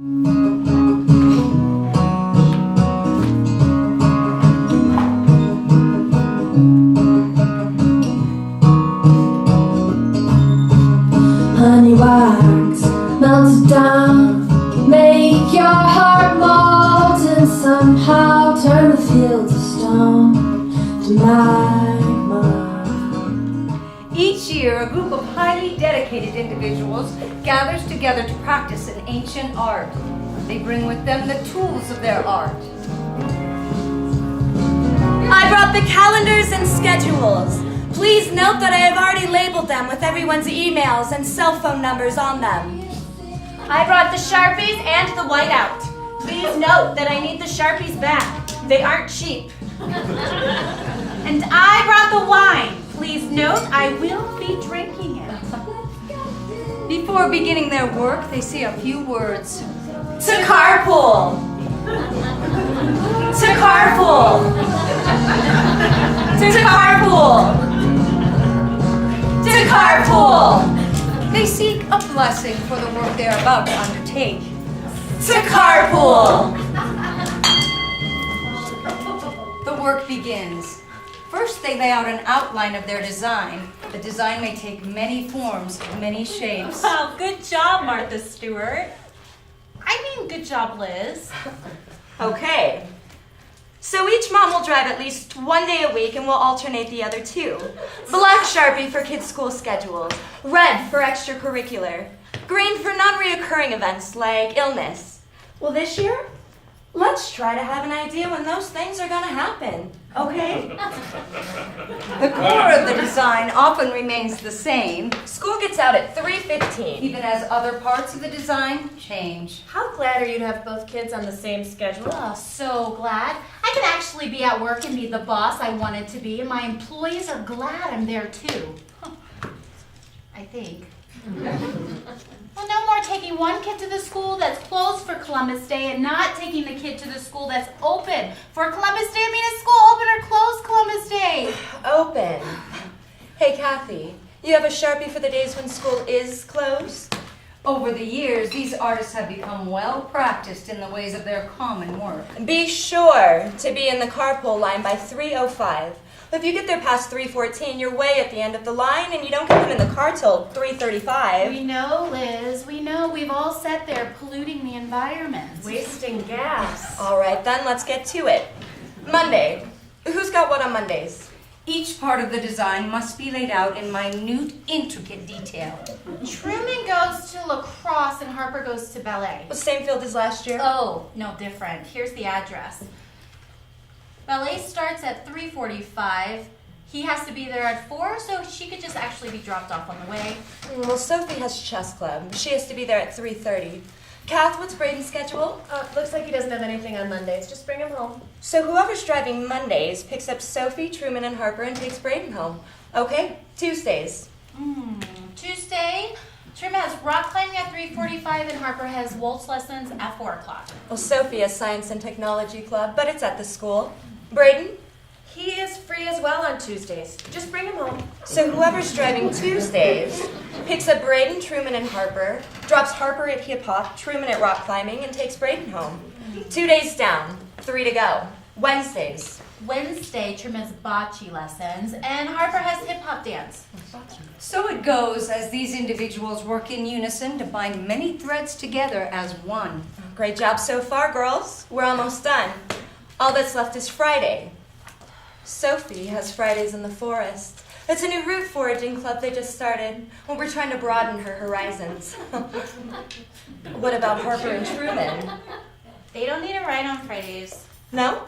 Honey wax melted down, make your heart molten somehow, turn the fields of stone to magma. Each year, a group of highly dedicated individuals gathers together to practice an ancient art. They bring with them the tools of their art. I brought the calendars and schedules. Please note that I have already labeled them with everyone's emails and cell phone numbers on them. I brought the Sharpies and the whiteout. Please note that I need the Sharpies back. They aren't cheap. And I brought the wine. Please note I will be drinking it. Before beginning their work, they say a few words. To carpool. To carpool. To carpool. To carpool. They seek a blessing for the work they are about to undertake. To carpool. The work begins. First, they lay out an outline of their design. The design may take many forms, many shapes. Wow, good job, Martha Stewart. I mean, good job, Liz. Okay. So each mom will drive at least one day a week and we'll alternate the other two. Black Sharpie for kids' school schedules, red for extracurricular, green for non-reoccurring events like illness. Well, this year, let's try to have an idea when those things are gonna happen, okay? The core of the design often remains the same, School gets out at 3:15. even as other parts of the design change. How glad are you to have both kids on the same schedule? Oh, so glad. I can actually be at work and be the boss I wanted to be, and my employees are glad I'm there too. I think. Well, no more taking one kid to the school that's closed for Columbus Day and not taking the kid to the school that's open for Columbus Day. I mean, is school open or closed Columbus Day? Open. Hey, Kathy, you have a Sharpie for the days when school is closed? Over the years, these artists have become well practiced in the ways of their common work. Be sure to be in the carpool line by 3:05. If you get there past 3:14, you're way at the end of the line, and you don't get them in the car till 3:35. We know, Liz. We know. We've all sat there polluting the environment. Wasting gas. All right, then, let's get to it. Monday. Who's got what on Mondays? Each part of the design must be laid out in minute, intricate detail. Truman goes to lacrosse and Harper goes to ballet. Well, same field as last year? Oh, no, different. Here's the address. Ballet starts at 3:45. He has to be there at 4, so she could just actually be dropped off on the way. Well, Sophie has chess club. She has to be there at 3:30. Kath, what's Braden's schedule? Looks like he doesn't have anything on Mondays. Just bring him home. So whoever's driving Mondays picks up Sophie, Truman, and Harper and takes Braden home. Okay, Tuesdays. Tuesday, Truman has rock climbing at 3:45 and Harper has waltz lessons at 4 o'clock. Well, Sophie has science and technology club, but it's at the school. Braden? He is free as well on Tuesdays. Just bring him home. So whoever's driving Tuesdays picks up Braden, Truman, and Harper, drops Harper at hip hop, Truman at rock climbing, and takes Braden home. 2 days down, 3 to go. Wednesdays. Wednesday, Truman has bocce lessons and Harper has hip hop dance. So it goes as these individuals work in unison to bind many threads together as one. Great job so far, girls. We're almost done. All that's left is Friday. Sophie has Fridays in the forest. It's a new root foraging club they just started. Well, we're trying to broaden her horizons. What about Harper and Truman? They don't need a ride on Fridays. No?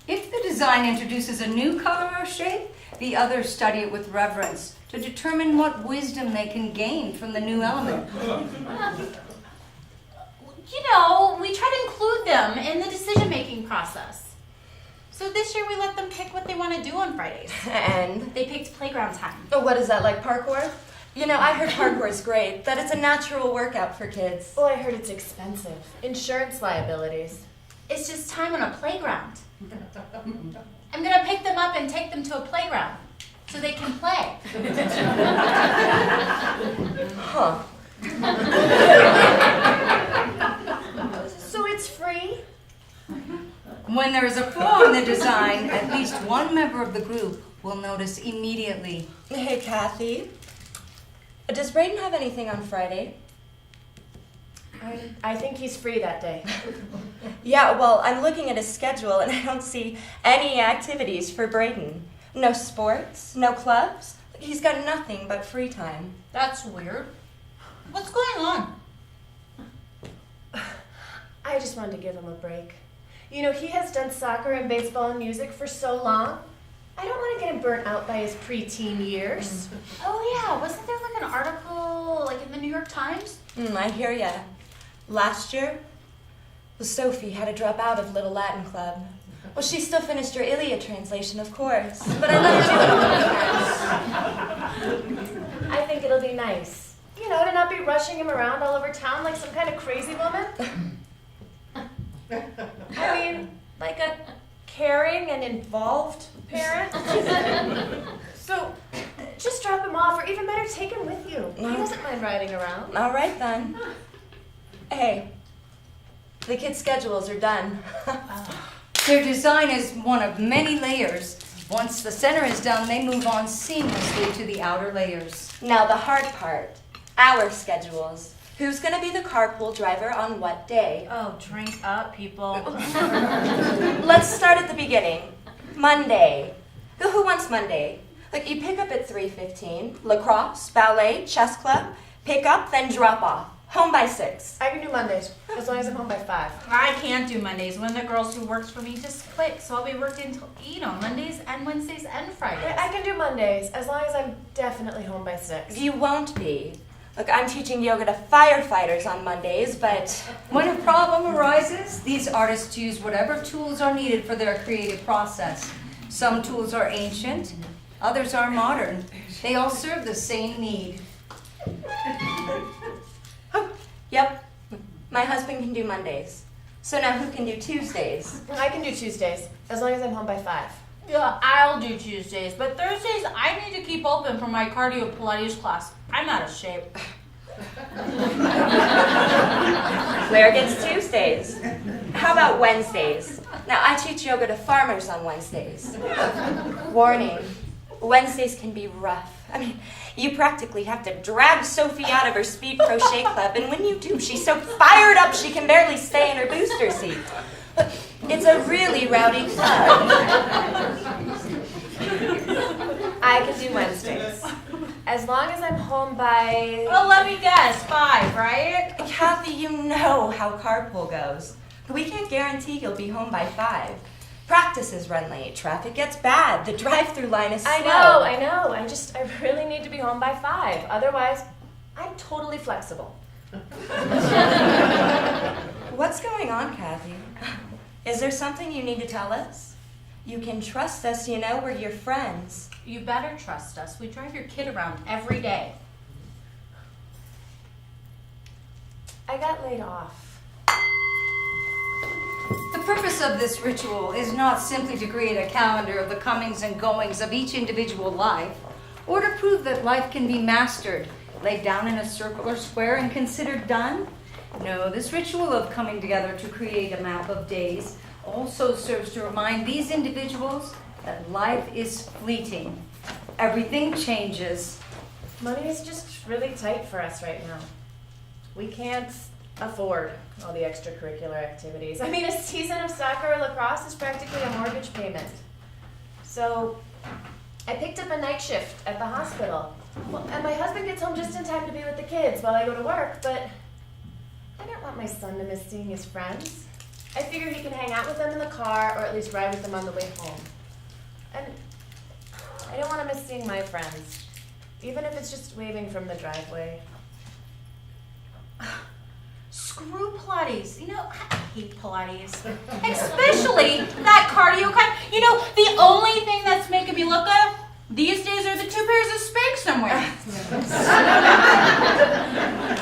If the design introduces a new color or shape, the others study it with reverence to determine what wisdom they can gain from the new element. You know, we try to include them in the decision-making process. So this year we let them pick what they want to do on Fridays. And? They picked playground time. Oh, what is that, like parkour? You know, I heard parkour is great, that it's a natural workout for kids. Well, I heard it's expensive. Insurance liabilities. It's just time on a playground. I'm going to pick them up and take them to a playground so they can play. Huh. When there is a flaw in the design, at least one member of the group will notice immediately. Hey, Kathy. Does Braden have anything on Friday? I think he's free that day. Yeah, well, I'm looking at his schedule and I don't see any activities for Braden. No sports, no clubs. He's got nothing but free time. That's weird. What's going on? I just wanted to give him a break. You know, he has done soccer and baseball and music for so long. I don't want to get him burnt out by his preteen years. Oh yeah, wasn't there like an article like in the New York Times? I hear ya. Last year, Sophie had to drop out of Little Latin Club. Well, she still finished her Iliad translation, of course, but I let her do it. I think it'll be nice, you know, to not be rushing him around all over town like some kind of crazy woman. I mean, like a caring and involved parent. So, just drop him off, or even better, take him with you. He doesn't mind riding around. All right, then. Hey, the kids' schedules are done. Their design is one of many layers. Once the center is done, they move on seamlessly to the outer layers. Now the hard part, our schedules. Who's going to be the carpool driver on what day? Oh, drink up, people. Let's start at the beginning. Monday. Who wants Monday? Like, you pick up at 3:15. Lacrosse, ballet, chess club. Pick up, then drop off. Home by 6. I can do Mondays, as long as I'm home by 5. I can't do Mondays. One of the girls who works for me just quit, so I'll be working until, Mondays and Wednesdays and Fridays. I can do Mondays, as long as I'm definitely home by 6. You won't be. Look, I'm teaching yoga to firefighters on Mondays, but... When a problem arises, these artists use whatever tools are needed for their creative process. Some tools are ancient, others are modern. They all serve the same need. Oh, yep. My husband can do Mondays. So now who can do Tuesdays? I can do Tuesdays, as long as I'm home by 5. Yeah, I'll do Tuesdays, but Thursdays I need to keep open for my cardio Pilates class. I'm out of shape. Claire gets Tuesdays. How about Wednesdays? Now, I teach yoga to farmers on Wednesdays. Warning, Wednesdays can be rough. I mean, you practically have to drag Sophie out of her speed crochet club, and when you do, she's so fired up she can barely stay in her booster seat. But it's a really rowdy club. I can do Wednesdays, as long as I'm home by... Well, let me guess, 5, right? Kathy, you know how carpool goes. We can't guarantee you'll be home by 5. Practices run late, traffic gets bad, the drive-through line is slow. I know. I really need to be home by 5. Otherwise, I'm totally flexible. What's going on, Kathy? Is there something you need to tell us? You can trust us, we're your friends. You better trust us. We drive your kid around every day. I got laid off. The purpose of this ritual is not simply to create a calendar of the comings and goings of each individual life, or to prove that life can be mastered, laid down in a circle or square and considered done. No, this ritual of coming together to create a map of days also serves to remind these individuals that life is fleeting. Everything changes. Money is just really tight for us right now. We can't afford all the extracurricular activities. I mean, a season of soccer or lacrosse is practically a mortgage payment. So I picked up a night shift at the hospital. Well, and my husband gets home just in time to be with the kids while I go to work, but I don't want my son to miss seeing his friends. I figure he can hang out with them in the car or at least ride with them on the way home. And I don't want to miss seeing my friends, even if it's just waving from the driveway. Screw Pilates. I hate Pilates. Especially that cardio kind. The only thing that's making me look good these days are the 2 pairs of Spanx somewhere.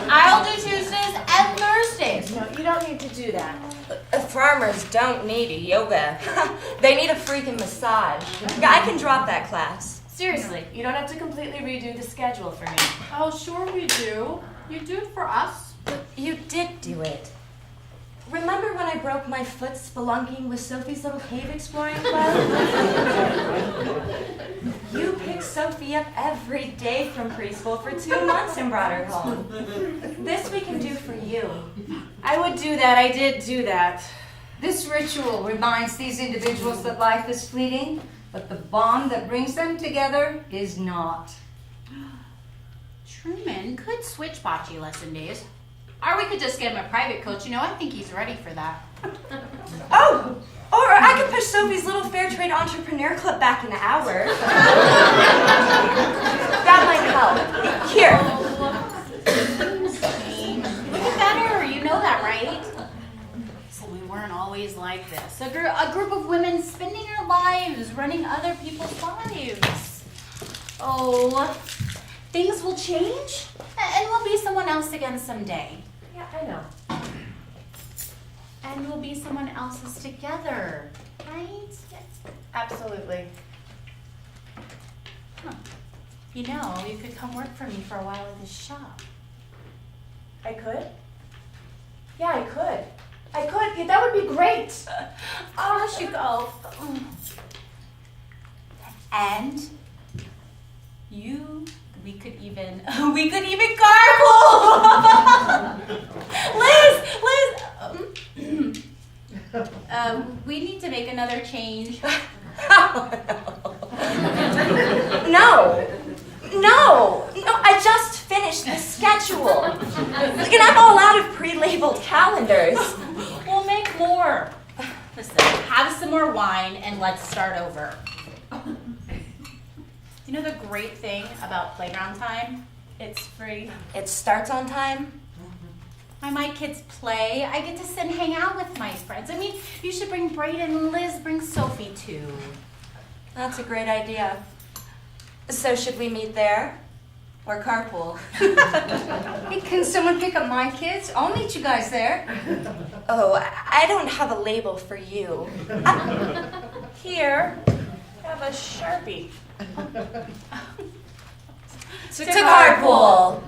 I'll do Tuesdays and Thursdays. No, you don't need to do that. Farmers don't need a yoga. They need a freaking massage. I can drop that class. Seriously, you don't have to completely redo the schedule for me. Oh, sure we do. You do it for us. You did do it. Remember when I broke my foot spelunking with Sophie's little cave exploring club? You picked Sophie up every day from preschool for 2 months and brought her home. This we can do for you. I would do that. I did do that. This ritual reminds these individuals that life is fleeting, but the bond that brings them together is not. Truman could switch bocce lesson days. Or we could just get him a private coach. You know, I think he's ready for that. Oh, or I could push Sophie's little fair trade entrepreneur club back an hour. That might help. Here. We get better. You know that, right? So we weren't always like this. A group of women spending our lives running other people's lives. Oh, things will change, and we'll be someone else again someday. Yeah, I know. And we'll be someone else's together, right? Absolutely. Huh. You know, you could come work for me for a while at this shop. I could? Yeah, I could. I could. Yeah, that would be great. Of course you go. And we could even carpool. Liz. We need to make another change. No, I just finished the schedule. And I'm all out of pre-labeled calendars. We'll make more. Listen, have some more wine and let's start over. You know the great thing about playground time? It's free. It starts on time? My kids play. I get to sit and hang out with my friends. I mean, you should bring Brayden, Liz, bring Sophie too. That's a great idea. So should we meet there? Or carpool? Hey, can someone pick up my kids? I'll meet you guys there. Oh, I don't have a label for you. Here, have a Sharpie. To carpool!